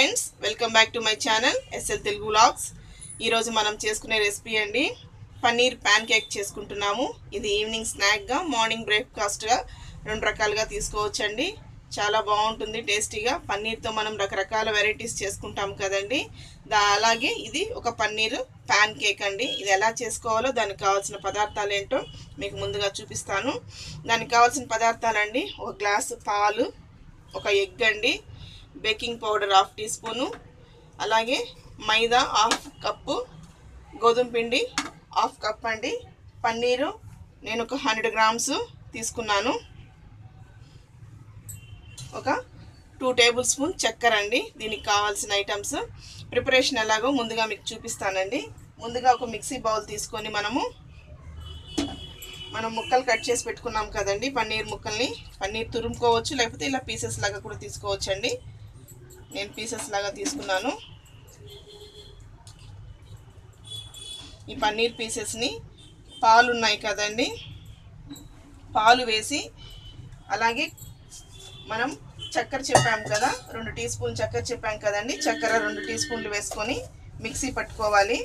Friends, welcome back to my channel SL Telugu vlogs. ఈరోజు మనం చేసుకునే రెసిపీ అండి పన్నీర్ ప్యాన్ కేక్ చేసుకుంటున్నాము. ఇది ఈవినింగ్ స్నాక్గా, మార్నింగ్ బ్రేక్ఫాస్ట్గా రెండు రకాలుగా తీసుకోవచ్చండి. చాలా బాగుంటుంది టేస్టీగా. పన్నీర్తో మనం రకరకాల వెరైటీస్ చేసుకుంటాం కదండి. అలాగే ఇది ఒక పన్నీర్ ప్యాన్ కేక్ అండి. ఇది ఎలా చేసుకోవాలో దానికి కావాల్సిన పదార్థాలు ఏంటో మీకు ముందుగా చూపిస్తాను. దానికి కావాల్సిన పదార్థాలండి: ఒక గ్లాసు పాలు, ఒక ఎగ్ అండి, బేకింగ్ పౌడర్ 1/2 టీ స్పూను, అలాగే మైదా 1/2 కప్పు, గోధుమ పిండి 1/2 కప్ అండి, పన్నీరు నేను ఒక 100 గ్రామ్స్ తీసుకున్నాను, ఒక 2 టేబుల్ స్పూన్ చక్కెర అండి. దీనికి కావాల్సిన ఐటమ్స్ ప్రిపరేషన్ ఎలాగో ముందుగా మీకు చూపిస్తానండి. ముందుగా ఒక మిక్సీ బౌల్ తీసుకొని మనం ముక్కలు కట్ చేసి పెట్టుకున్నాం కదండి పన్నీర్ ముక్కల్ని. పన్నీర్ తురుముకోవచ్చు, లేకపోతే ఇలా పీసెస్ లాగా కూడా తీసుకోవచ్చండి. నేను పీసెస్ లాగా తీసుకున్నాను. ఈ పన్నీర్ పీసెస్ని పాలు ఉన్నాయి కదండి, పాలు వేసి, అలాగే మనం చక్కెర చెప్పాం కదా, 2 టీ స్పూన్ చక్కెర చెప్పాం కదండి, చక్కెర 2 టీ స్పూన్లు వేసుకొని మిక్సీ పట్టుకోవాలి.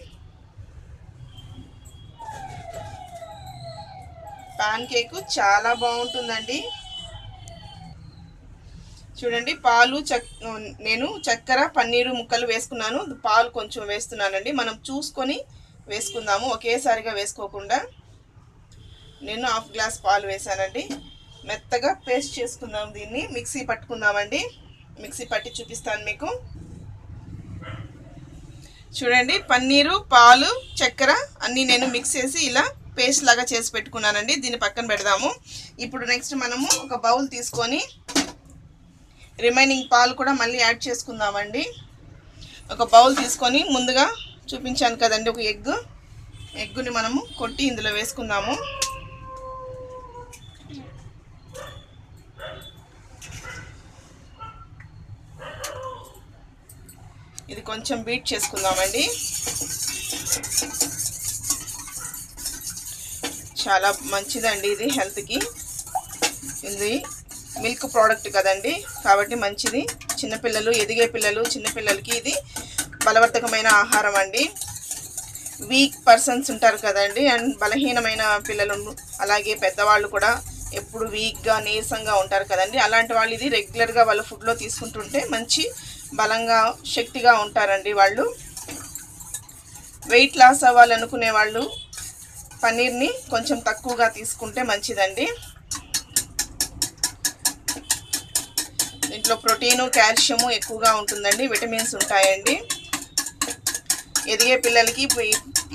పాన్ కేక్ చాలా బాగుంటుందండి. చూడండి, పాలు నేను చక్కెర పన్నీరు ముక్కలు వేసుకున్నాను. పాలు కొంచెం వేస్తున్నానండి. మనం చూసుకొని వేసుకుందాము, ఒకేసారిగా వేసుకోకుండా. నేను 1/2 గ్లాస్ పాలు వేసానండి. మెత్తగా పేస్ట్ చేసుకుందాం, దీన్ని మిక్సీ పట్టుకుందామండి. మిక్సీ పట్టి చూపిస్తాను మీకు. చూడండి, పన్నీరు, పాలు, చక్కెర అన్నీ నేను మిక్స్ చేసి ఇలా పేస్ట్ లాగా చేసి పెట్టుకున్నానండి. దీన్ని పక్కన పెడదాము. ఇప్పుడు నెక్స్ట్ మనము ఒక బౌల్ తీసుకొని రిమైనింగ్ పాలు కూడా మళ్ళీ యాడ్ చేసుకుందామండి. ఒక బౌల్ తీసుకొని ముందుగా చూపించాను కదండి ఒక ఎగ్గుని మనము కొట్టి ఇందులో వేసుకుందాము. ఇది కొంచెం బీట్ చేసుకుందామండి. చాలా మంచిదండి ఇది హెల్త్కి. ఇది మిల్క్ ప్రోడక్ట్ కదండి, కాబట్టి మంచిది. చిన్నపిల్లలు, ఎదిగే పిల్లలు, చిన్నపిల్లలకి ఇది బలవర్ధకమైన ఆహారం అండి. వీక్ పర్సన్స్ ఉంటారు కదండి, అండ్ బలహీనమైన పిల్లలు, అలాగే పెద్దవాళ్ళు కూడా ఎప్పుడు వీక్గా, నీరసంగా ఉంటారు కదండి. అలాంటి వాళ్ళు ఇది రెగ్యులర్గా వాళ్ళ ఫుడ్లో తీసుకుంటుంటే మంచి బలంగా, శక్తిగా ఉంటారండి. వాళ్ళు వెయిట్ లాస్ అవ్వాలనుకునే వాళ్ళు పన్నీర్ని కొంచెం తక్కువగా తీసుకుంటే మంచిదండి. దీంట్లో ప్రోటీను, కాల్షియము ఎక్కువగా ఉంటుందండి, విటమిన్స్ ఉంటాయండి. ఎదిగే పిల్లలకి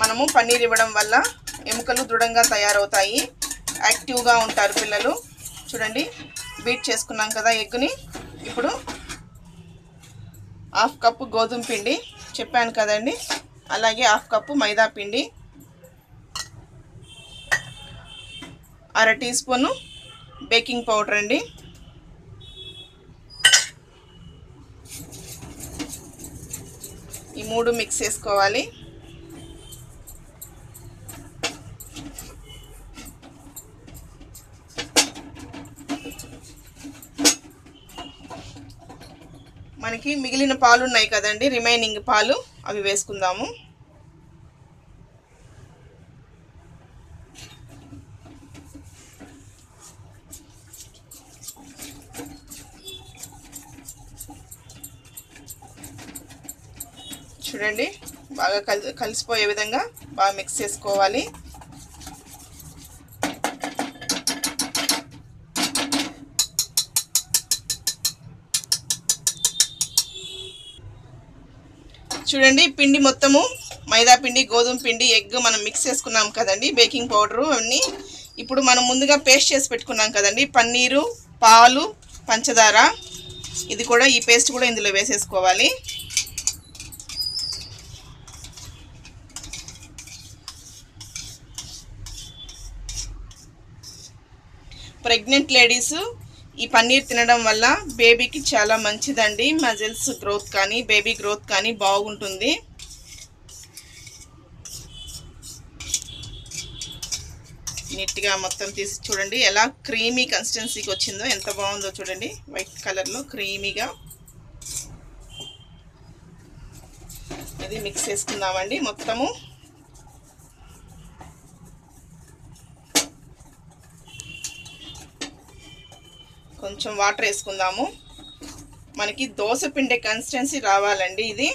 మనము పన్నీర్ ఇవ్వడం వల్ల ఎముకలు దృఢంగా తయారవుతాయి, యాక్టివ్గా ఉంటారు పిల్లలు. చూడండి, బీట్ చేసుకున్నాం కదా ఎగ్గుని. ఇప్పుడు 1/2 కప్పు గోధుమ పిండి చెప్పాను కదండి, అలాగే 1/2 కప్పు మైదా పిండి, 1/2 టీ స్పూను బేకింగ్ పౌడర్ అండి, ఈ 3 మిక్స్ చేసుకోవాలి. మనకి మిగిలిన పాలు ఉన్నాయి కదండి, రిమైనింగ్ పాలు, అవి వేసుకుందాము. చూడండి, బాగా కలిసిపోయే విధంగా బాగా మిక్స్ చేసుకోవాలి. చూడండి, పిండి మొత్తము మైదా పిండి, గోధుమ పిండి, ఎగ్ మనం మిక్స్ చేసుకున్నాం కదండి, బేకింగ్ పౌడరు అవన్నీ. ఇప్పుడు మనం ముందుగా పేస్ట్ చేసి పెట్టుకున్నాం కదండి పన్నీరు, పాలు, పంచదార, ఇది కూడా, ఈ పేస్ట్ కూడా ఇందులో వేసేసుకోవాలి. ప్రెగ్నెంట్ లేడీస్ ఈ పన్నీర్ తినడం వల్ల బేబీకి చాలా మంచిదండి. మజిల్స్ గ్రోత్ కానీ, బేబీ గ్రోత్ కానీ బాగుంటుంది. నీట్గా మొత్తం తీసి చూడండి ఎలా క్రీమీ కన్సిస్టెన్సీకి వచ్చిందో, ఎంత బాగుందో చూడండి. వైట్ కలర్లో క్రీమీగా అది మిక్స్ చేసుకుందామండి మొత్తము. కొంచెం వాటర్ వేసుకుందాము. మనకి దోశ పిండి కన్సిస్టెన్సీ రావాలండి. ఇది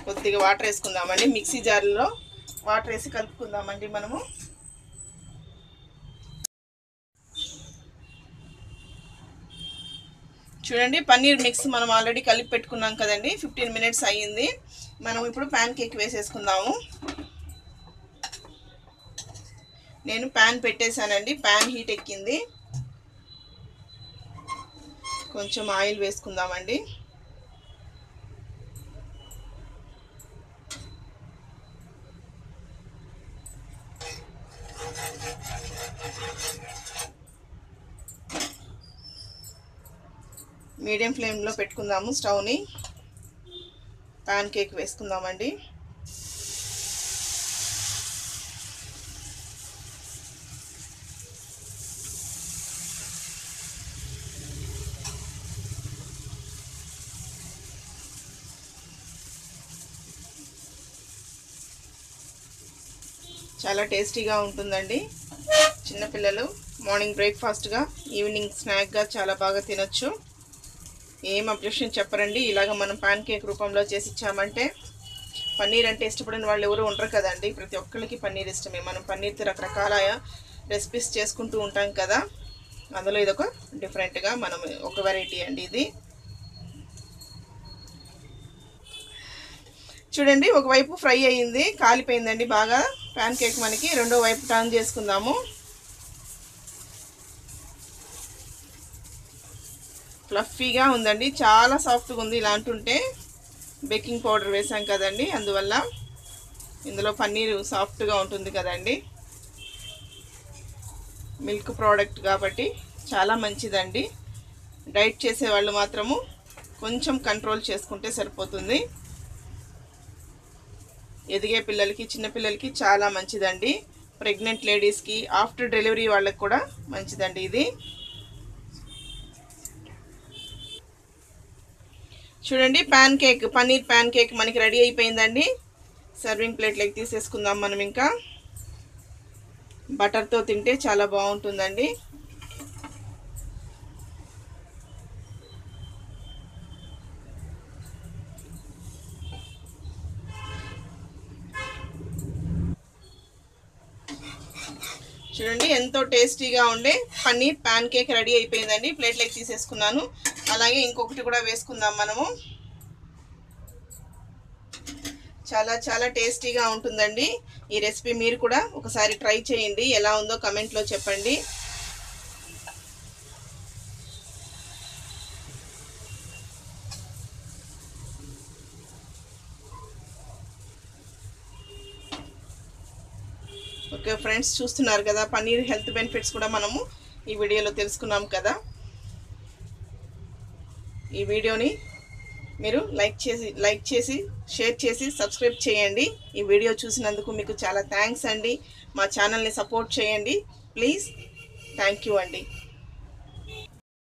కొద్దిగా వాటర్ వేసుకుందామండి. మిక్సీ జార్లో వాటర్ వేసి కలుపుకుందామండి మనము. చూడండి పన్నీర్ మిక్స్ మనం ఆల్రెడీ కలిపి పెట్టుకున్నాం కదండి. 15 మినిట్స్ అయ్యింది. మనం ఇప్పుడు ప్యాన్ కేక్ వేసేసుకుందాము. నేను ప్యాన్ పెట్టేశానండి. ప్యాన్ హీట్ ఎక్కింది. కొంచెం ఆయిల్ వేసుకుందామండి. మీడియం ఫ్లేమ్లో పెట్టుకుందాము స్టవ్ని. ప్యాన్ కేక్ వేసుకుందామండి. చాలా టేస్టీగా ఉంటుందండి. చిన్నపిల్లలు మార్నింగ్ బ్రేక్ఫాస్ట్గా, ఈవినింగ్ స్నాక్గా చాలా బాగా తినొచ్చు. ఏం అబ్జెక్షన్ చెప్పరండి. ఇలాగ మనం ప్యాన్ కేక్ రూపంలో చేసి ఇచ్చామంటే, పన్నీర్ అంటే ఇష్టపడిన వాళ్ళు ఎవరు ఉండరు కదండి. ప్రతి ఒక్కరికి పన్నీర్ ఇష్టమే. మనం పన్నీర్తో రకరకాల రెసిపీస్ చేసుకుంటూ ఉంటాం కదా. అందులో ఇదొక డిఫరెంట్గా మనం ఒక వెరైటీ అండి ఇది. చూడండి ఒకవైపు ఫ్రై అయ్యింది, కాలిపోయిందండి బాగా ప్యాన్ కేక్. మనకి రెండో వైపు టర్న్ చేసుకుందాము. ఫ్లఫీగా ఉందండి, చాలా సాఫ్ట్గా ఉంది. ఇలా అంటుంటే బేకింగ్ పౌడర్ వేసాం కదండి, అందువల్ల ఇందులో పన్నీర్ సాఫ్ట్గా ఉంటుంది కదండి. మిల్క్ ప్రోడక్ట్ కాబట్టి చాలా మంచిదండి. డైట్ చేసే వాళ్ళు మాత్రము కొంచెం కంట్రోల్ చేసుకుంటే సరిపోతుంది. ఎదిగే పిల్లలకి, చిన్నపిల్లలకి చాలా మంచిదండి. ప్రెగ్నెంట్ లేడీస్కి, ఆఫ్టర్ డెలివరీ వాళ్ళకి కూడా మంచిదండి ఇది. చూడండి pan cake, paneer pan cake మనకి రెడీ అయిపోయిందండి. సర్వింగ్ ప్లేట్లోకి తీసేసుకుందాం మనం. ఇంకా బటర్తో తింటే చాలా బాగుంటుందండి. చూడండి ఎంతో టేస్టీగా ఉండే పన్నీర్ ప్యాన్ కేక్ రెడీ అయిపోయిందండి. ప్లేట్లోకి తీసేసుకున్నాను. అలాగే ఇంకొకటి కూడా వేసుకుందాం మనము. చాలా చాలా టేస్టీగా ఉంటుందండి ఈ రెసిపీ. మీరు కూడా ఒకసారి ట్రై చేయండి. ఎలా ఉందో కమెంట్లో చెప్పండి. ఓకే ఫ్రెండ్స్, చూస్తున్నారు కదా పన్నీర్ హెల్త్ బెనిఫిట్స్ కూడా మనము ఈ వీడియోలో తెలుసుకున్నాం కదా. ఈ వీడియోని మీరు లైక్ చేసి షేర్ చేసి సబ్స్క్రైబ్ చేయండి. ఈ వీడియో చూసినందుకు మీకు చాలా థ్యాంక్స్ అండి. మా ఛానల్ని సపోర్ట్ చేయండి ప్లీజ్. థ్యాంక్ యూ అండి.